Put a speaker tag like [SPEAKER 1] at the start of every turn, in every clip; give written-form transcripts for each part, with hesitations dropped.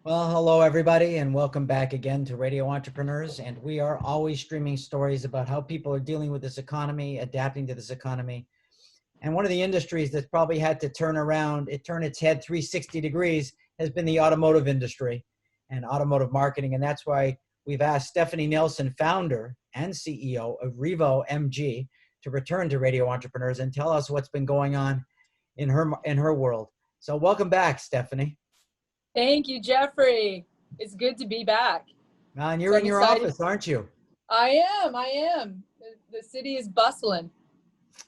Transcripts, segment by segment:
[SPEAKER 1] Well, hello everybody, and welcome back again to Radio Entrepreneurs. And we are always streaming stories about how people are dealing with this economy, adapting to this economy. And one of the industries that's probably had to turn its head 360 degrees has been the automotive industry and automotive marketing. And that's why we've asked Stephanie Nelson, founder and CEO of ReVo MG, to return to Radio Entrepreneurs and tell us what's been going on in her world. So welcome back, Stephanie.
[SPEAKER 2] Thank you, Jeffrey. It's good to be back.
[SPEAKER 1] And you're in your office, aren't you?
[SPEAKER 2] I am. The city is bustling.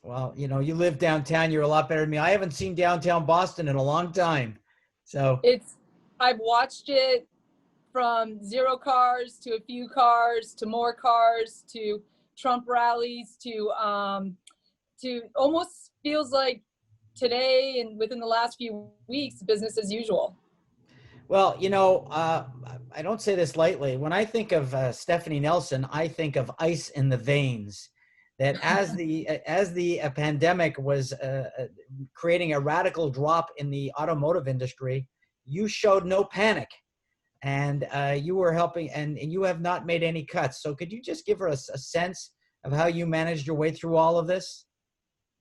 [SPEAKER 1] Well, you know, you live downtown. You're a lot better than me. I haven't seen downtown Boston in a long time. So
[SPEAKER 2] I've watched it from 0 cars to a few cars to more cars to Trump rallies to almost feels like today and within the last few weeks, business as usual.
[SPEAKER 1] Well, you know, I don't say this lightly. When I think of Stephanie Nelson, I think of ice in the veins. That as the pandemic was creating a radical drop in the automotive industry, you showed no panic, and you were helping, and you have not made any cuts. So could you just give us a sense of how you managed your way through all of this?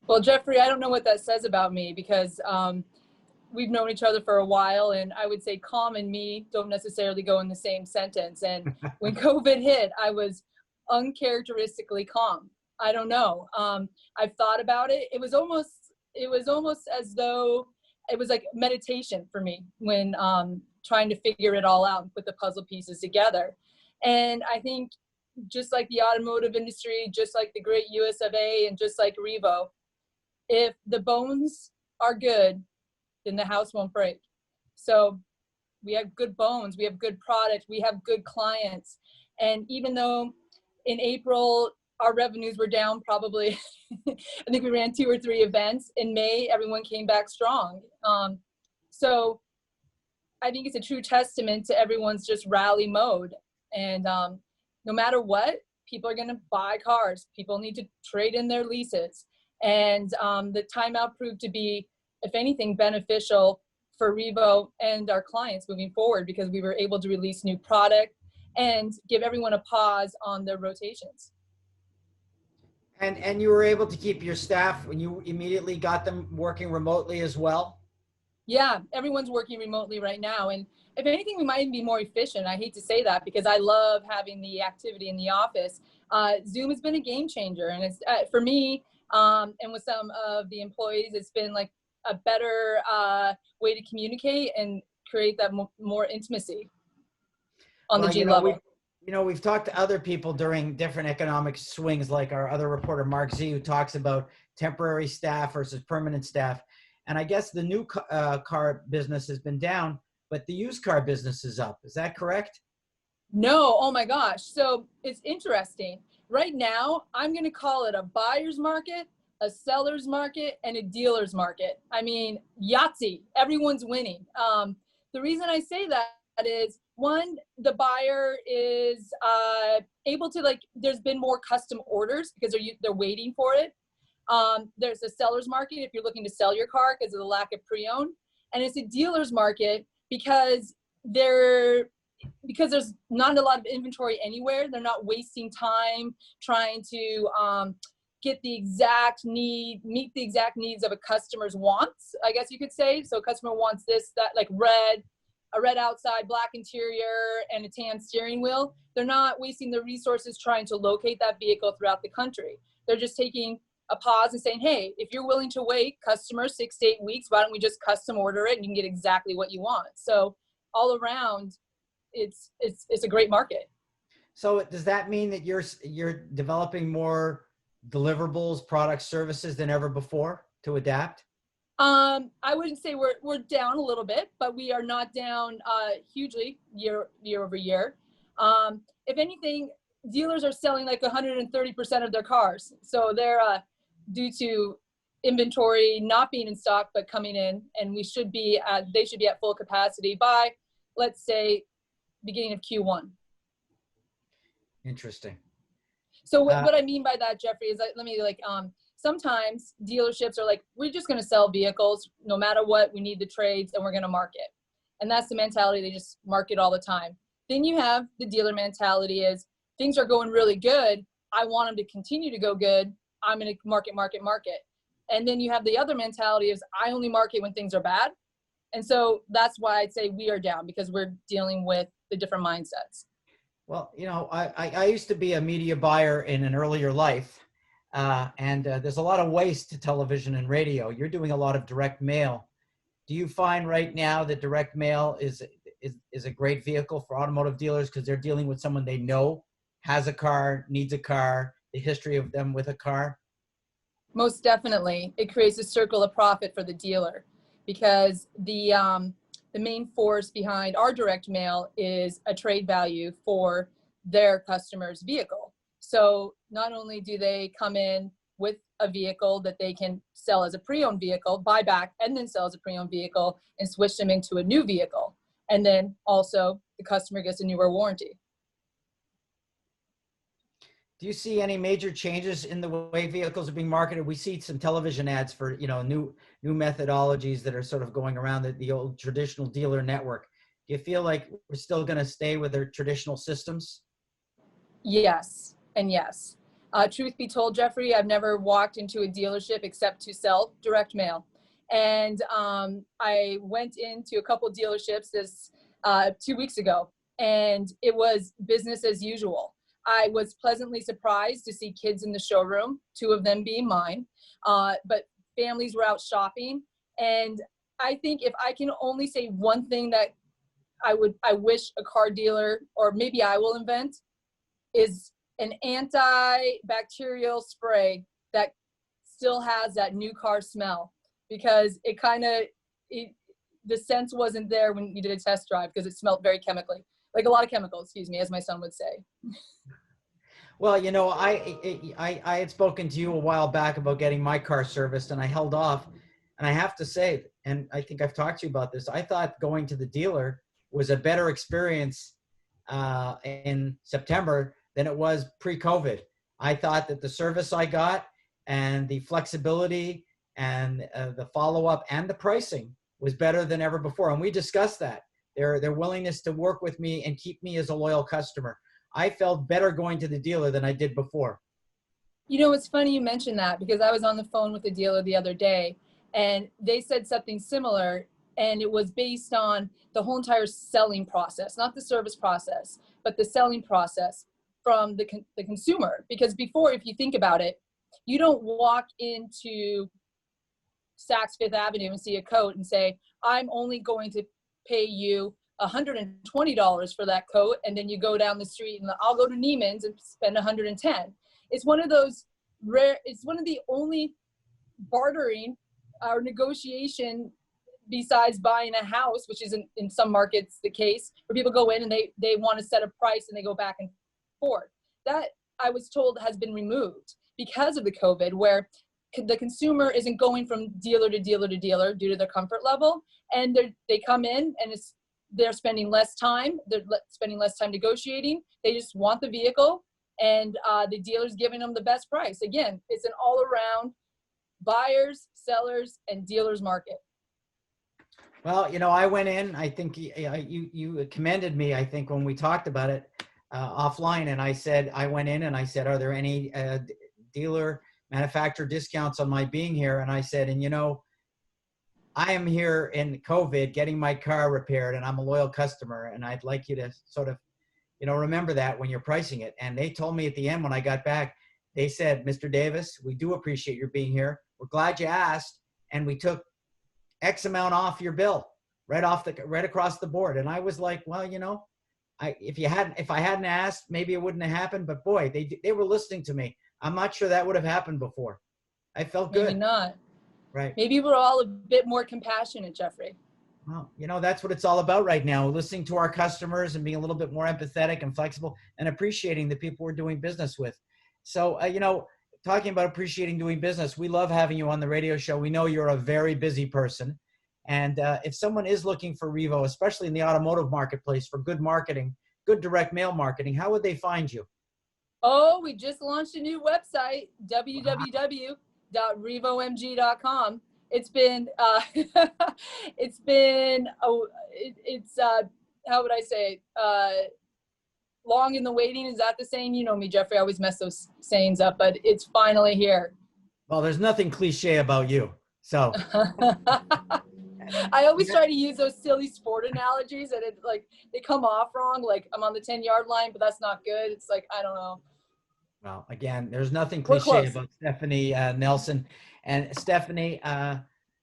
[SPEAKER 2] Well, Jeffrey, I don't know what that says about me because we've known each other for a while, and I would say calm and me don't necessarily go in the same sentence. And when COVID hit, I was uncharacteristically calm. I don't know. I've thought about it. It was almost as though it was like meditation for me when trying to figure it all out and put the puzzle pieces together. And I think just like the automotive industry, just like the great US of A, and just like ReVo, if the bones are good, then the house won't break. So we have good bones, we have good product, we have good clients. And even though in April, our revenues were down probably, I think we ran 2 or 3 events. In May, everyone came back strong. So I think it's a true testament to everyone's just rally mode. And no matter what, people are gonna buy cars. People need to trade in their leases. And the timeout proved to be, if anything, beneficial for ReVo and our clients moving forward, because we were able to release new product and give everyone a pause on their rotations.
[SPEAKER 1] And you were able to keep your staff when you immediately got them working remotely as well?
[SPEAKER 2] Yeah, everyone's working remotely right now. And if anything, we might even be more efficient. I hate to say that because I love having the activity in the office. Zoom has been a game changer. And it's for me and with some of the employees, it's been like a better way to communicate and create that more intimacy on the G level.
[SPEAKER 1] We've talked to other people during different economic swings, like our other reporter, Mark Z, who talks about temporary staff versus permanent staff. And I guess the new car business has been down, but the used car business is up. Is that correct?
[SPEAKER 2] No, oh my gosh. So it's interesting. Right now, I'm going to call it a buyer's market, a seller's market, and a dealer's market. I mean, Yahtzee, everyone's winning. The reason I say that is, one, the buyer is able to, there's been more custom orders because they're waiting for it. There's a seller's market if you're looking to sell your car because of the lack of pre-owned. And it's a dealer's market because there's not a lot of inventory anywhere. They're not wasting time trying to meet the exact needs of a customer's wants, I guess you could say. So a customer wants this, that, like a red outside, black interior, and a tan steering wheel. They're not wasting their resources trying to locate that vehicle throughout the country. They're just taking a pause and saying, hey, if you're willing to wait, customer, 6 to 8 weeks, why don't we just custom order it and you can get exactly what you want? So all around, it's a great market.
[SPEAKER 1] So does that mean that you're developing more deliverables, products, services than ever before to adapt?
[SPEAKER 2] I wouldn't say we're down a little bit, but we are not down hugely year over year. If anything, dealers are selling like 130% of their cars. So they're due to inventory not being in stock but coming in, and they should be at full capacity by, let's say, beginning of Q1.
[SPEAKER 1] Interesting.
[SPEAKER 2] So what I mean by that, Jeffrey, is sometimes dealerships are like, we're just going to sell vehicles no matter what. We need the trades and we're going to market. And that's the mentality. They just market all the time. Then you have the dealer mentality is things are going really good. I want them to continue to go good. I'm going to market, market, market. And then you have the other mentality is I only market when things are bad. And so that's why I'd say we are down, because we're dealing with the different mindsets.
[SPEAKER 1] Well, I used to be a media buyer in an earlier life, and there's a lot of waste to television and radio. You're doing a lot of direct mail. Do you find right now that direct mail is a great vehicle for automotive dealers because they're dealing with someone they know has a car, needs a car, the history of them with a car?
[SPEAKER 2] Most definitely. It creates a circle of profit for the dealer, because the main force behind our direct mail is a trade value for their customer's vehicle. So not only do they come in with a vehicle that they can sell as a pre-owned vehicle, buy back, and then sell as a pre-owned vehicle and switch them into a new vehicle. And then also the customer gets a newer warranty.
[SPEAKER 1] Do you see any major changes in the way vehicles are being marketed? We see some television ads for, new methodologies that are sort of going around the old traditional dealer network. Do you feel like we're still going to stay with their traditional systems?
[SPEAKER 2] Yes, and yes. Truth be told, Jeffrey, I've never walked into a dealership except to sell direct mail. And I went into a couple of dealerships this 2 weeks ago, and it was business as usual. I was pleasantly surprised to see kids in the showroom, 2 of them being mine, but families were out shopping. And I think if I can only say one thing that I wish a car dealer, or maybe I will invent, is an antibacterial spray that still has that new car smell, because it the sense wasn't there when you did a test drive, because it smelled very chemically, like a lot of chemicals, excuse me, as my son would say.
[SPEAKER 1] Well, I had spoken to you a while back about getting my car serviced, and I held off. And I have to say, and I think I've talked to you about this, I thought going to the dealer was a better experience in September than it was pre-COVID. I thought that the service I got and the flexibility and the follow-up and the pricing was better than ever before. And we discussed that. Their willingness to work with me and keep me as a loyal customer. I felt better going to the dealer than I did before.
[SPEAKER 2] It's funny you mentioned that, because I was on the phone with a dealer the other day, and they said something similar, and it was based on the whole entire selling process, not the service process, but the selling process from the consumer. Because before, if you think about it, you don't walk into Saks Fifth Avenue and see a coat and say, I'm only going to pay you $120 for that coat, and then you go down the street and I'll go to Neiman's and spend $110. It's one of those rare, it's one of the only bartering or negotiation besides buying a house, which is in some markets the case, where people go in and they want to set a price and they go back and forth. That, I was told, has been removed because of the COVID, where the consumer isn't going from dealer to dealer to dealer due to their comfort level, and they come in and they're spending less time. They're spending less time negotiating. They just want the vehicle, and the dealer's giving them the best price. Again, it's an all-around buyers, sellers, and dealers market.
[SPEAKER 1] Well, I went in, I think you commended me, I think, when we talked about it offline, and I went in and I said, are there any dealer manufacturer discounts on my being here? And I said, I am here in COVID getting my car repaired, and I'm a loyal customer, and I'd like you to sort of, remember that when you're pricing it. And they told me at the end when I got back, they said, Mr. Davis, we do appreciate your being here. We're glad you asked, and we took X amount off your bill right across the board. And I was like, well, if I hadn't asked, maybe it wouldn't have happened. But boy, they were listening to me. I'm not sure that would have happened before. I felt good.
[SPEAKER 2] Maybe not.
[SPEAKER 1] Right.
[SPEAKER 2] Maybe we're all a bit more compassionate, Jeffrey.
[SPEAKER 1] Well, that's what it's all about right now, listening to our customers and being a little bit more empathetic and flexible and appreciating the people we're doing business with. So, talking about appreciating doing business, we love having you on the radio show. We know you're a very busy person. And if someone is looking for ReVo, especially in the automotive marketplace, for good marketing, good direct mail marketing, how would they find you?
[SPEAKER 2] Oh, we just launched a new website, www.revomg.com. it's been it's been how would I say it? Long in the waiting. Is that the saying? You know me, Jeffrey. I always mess those sayings up, but it's finally here.
[SPEAKER 1] Well, there's nothing cliche about you. So
[SPEAKER 2] I always try to use those silly sport analogies, and it like they come off wrong. Like I'm on the 10-yard line, but that's not good. It's like I don't know.
[SPEAKER 1] well, again, there's nothing
[SPEAKER 2] We're
[SPEAKER 1] cliche
[SPEAKER 2] close.
[SPEAKER 1] about Stephanie Nelson. And Stephanie,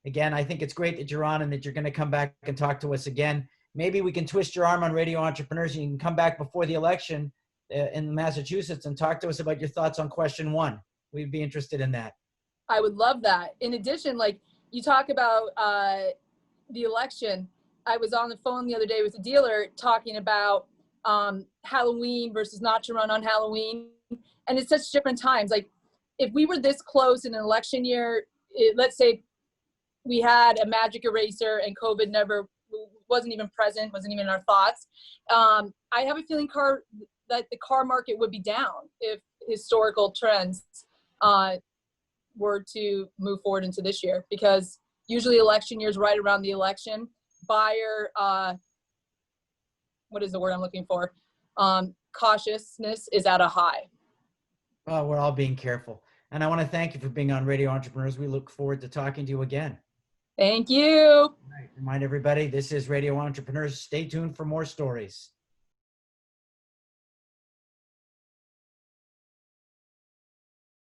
[SPEAKER 1] again, I think it's great that you're on and that you're going to come back and talk to us again. Maybe we can twist your arm on Radio Entrepreneurs. You can come back before the election in Massachusetts and talk to us about your thoughts on question 1. We'd be interested in that.
[SPEAKER 2] I would love that. In addition, like you talk about the election, I was on the phone the other day with a dealer talking about Halloween versus not to run on Halloween. And it's such different times. Like if we were this close in an election year, let's say we had a magic eraser and COVID never wasn't even present, wasn't even in our thoughts. I have a feeling that the car market would be down if historical trends were to move forward into this year, because usually election years right around the election, buyer, what is the word I'm looking for? Cautiousness is at a high.
[SPEAKER 1] Well, we're all being careful. And I want to thank you for being on Radio Entrepreneurs. We look forward to talking to you again.
[SPEAKER 2] Thank you.
[SPEAKER 1] All right. Remind everybody, this is Radio Entrepreneurs. Stay tuned for more stories.